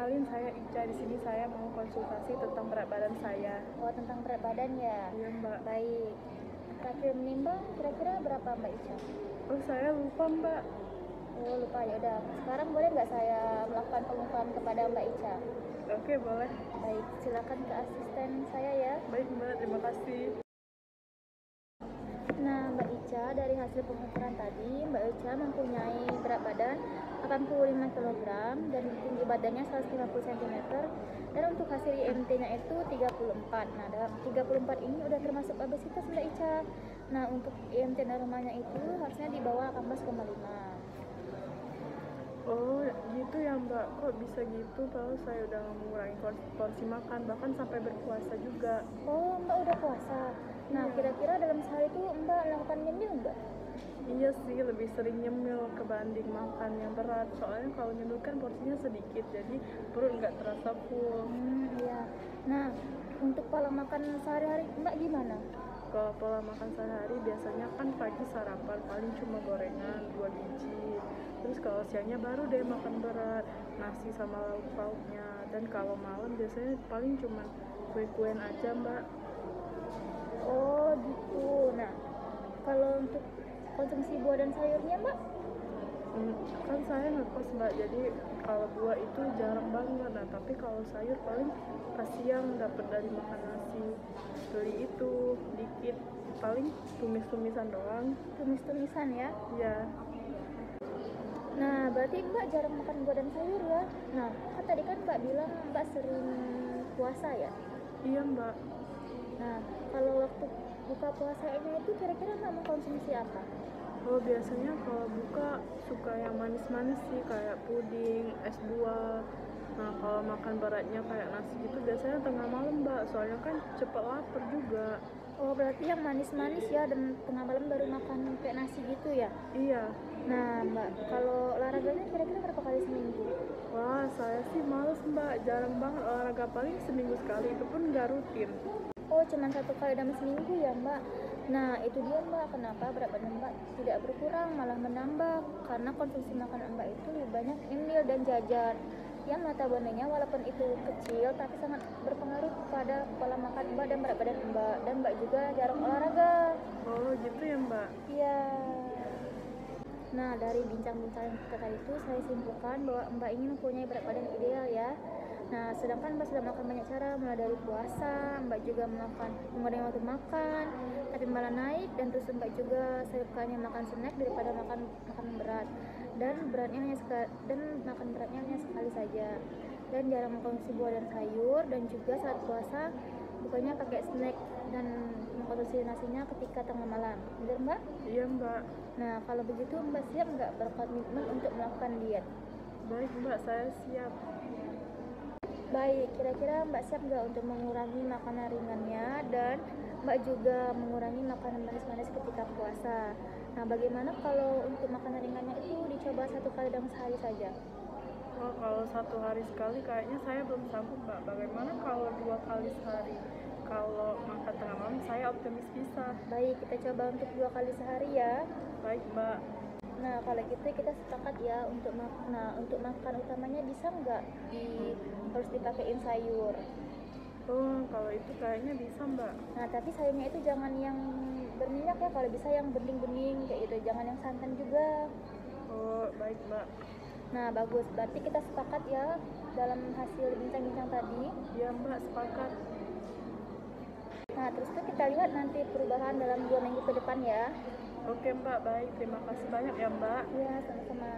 kenalin, saya Ica. Di sini saya mau konsultasi tentang berat badan saya. Oh, tentang berat badan ya? Iya, Mbak. Baik. Terakhir menimbang kira-kira berapa Mbak Ica? Oh, saya lupa, Mbak. Oh, lupa, ya udah. Sekarang boleh nggak saya melakukan pengukuran kepada Mbak Ica? Oke, boleh. Baik, silakan ke asisten saya ya. Baik, Mbak. Terima kasih. Nah, Mbak Ica, dari hasil pengukuran tadi, Mbak Ica mempunyai berat badan 85 kg dan tinggi badannya 150 cm, dan untuk hasil IMT-nya itu 34. Nah, dalam 34 ini udah termasuk obesitas Mbak Ica. Nah, untuk IMT normalnya itu harusnya di bawah 18,5. Oh, gitu ya, Mbak. Kok bisa gitu? Kalau saya udah mengurangi porsi makan, bahkan sampai berpuasa juga. Oh, Mbak udah puasa. Nah, Iya. kira-kira dalam sehari itu Mbak melakukan nyemil nggak? Iya sih, lebih sering nyemil kebanding makan yang berat. Soalnya kalau nyemil kan porsinya sedikit, jadi perut nggak terasa full. Iya. Nah, untuk pola makan sehari-hari Mbak gimana? Kalau pola makan sehari biasanya kan pagi sarapan paling cuma gorengan 2 biji. Terus kalau siangnya baru deh makan berat, nasi sama lauk pauknya. Dan kalau malam biasanya paling cuma kue-kuean aja, Mbak. Oh, gitu. Nah, kalau untuk konsumsi buah dan sayurnya Mbak? Kan saya ngekos, Mbak, jadi kalau buah itu jarang banget. Nah, tapi kalau sayur paling pas siang dapat dari makan nasi. Beli itu dikit, paling tumis-tumisan doang. Tumis-tumisan ya? Ya. Nah, berarti Mbak jarang makan buah dan sayur ya? Nah, kan tadi kan Mbak bilang Mbak sering puasa ya? Iya, Mbak. Nah, kalau waktu buka puasanya itu kira-kira Mbak mengkonsumsi apa? Oh, biasanya kalau buka suka yang manis-manis sih, kayak puding, es buah. Nah, kalau makan beratnya kayak nasi gitu biasanya tengah malam, Mbak, soalnya kan cepet lapar juga. Oh, berarti yang manis-manis ya, dan tengah malam baru makan kayak nasi gitu ya? Iya. Nah, Mbak, kalau olahraganya kira-kira berapa kali seminggu? Wah, saya sih males, Mbak, jarang banget olahraga, paling seminggu sekali, itu pun nggak rutin. Oh, cuma 1 kali dalam seminggu ya Mbak. Nah, itu dia Mbak, kenapa berat badan Mbak tidak berkurang, malah menambah. Karena konsumsi makanan Mbak itu lebih banyak nyemil dan jajan, yang notabene-nya walaupun itu kecil tapi sangat berpengaruh pada pola makan Mbak dan berat badan Mbak. Dan Mbak juga jarang olahraga. Oh, gitu ya, Mbak. Iya. Nah, dari bincang-bincang kita tadi itu saya simpulkan bahwa Mbak ingin mempunyai berat badan ideal ya. Nah, sedangkan Mbak sudah melakukan banyak cara, mulai dari puasa, Mbak juga melakukan mengurangi waktu makan, tapi malah naik, dan terus Mbak juga sukanya makan snack daripada makan berat. Dan makan beratnya hanya sekali saja. Dan jarang mengkonsumsi buah dan sayur, dan juga saat puasa bukannya pakai snack dan mengkonsumsi nasinya ketika tengah malam. Benar Mbak? Iya, Mbak. Nah, kalau begitu Mbak siap nggak berkomitmen untuk melakukan diet? Baik, Mbak, saya siap. Baik, kira-kira Mbak siap nggak untuk mengurangi makanan ringannya, dan Mbak juga mengurangi makanan manis-manis ketika puasa? Nah, bagaimana kalau untuk makanan ringannya itu dicoba 1 kali dalam sehari saja? Oh, kalau 1 hari sekali kayaknya saya belum sanggup, Mbak. Bagaimana kalau 2 kali sehari? Kalau makan tengah malam saya optimis bisa. Baik, kita coba untuk 2 kali sehari ya. Baik, Mbak. Nah, kalau gitu kita sepakat ya untuk untuk makan utamanya bisa nggak harus dipakein sayur. Oh, kalau itu kayaknya bisa, Mbak. Nah, tapi sayurnya itu jangan yang berminyak ya, kalau bisa yang bening-bening kayak gitu, jangan yang santan juga. Oh, baik, Mbak. Nah, bagus. Berarti kita sepakat ya dalam hasil bincang-bincang tadi. Iya, Mbak, sepakat. Nah, terus tuh kita lihat nanti perubahan dalam 2 minggu ke depan ya. Oke, Mbak, baik. Terima kasih banyak ya, Mbak. Iya, sama-sama.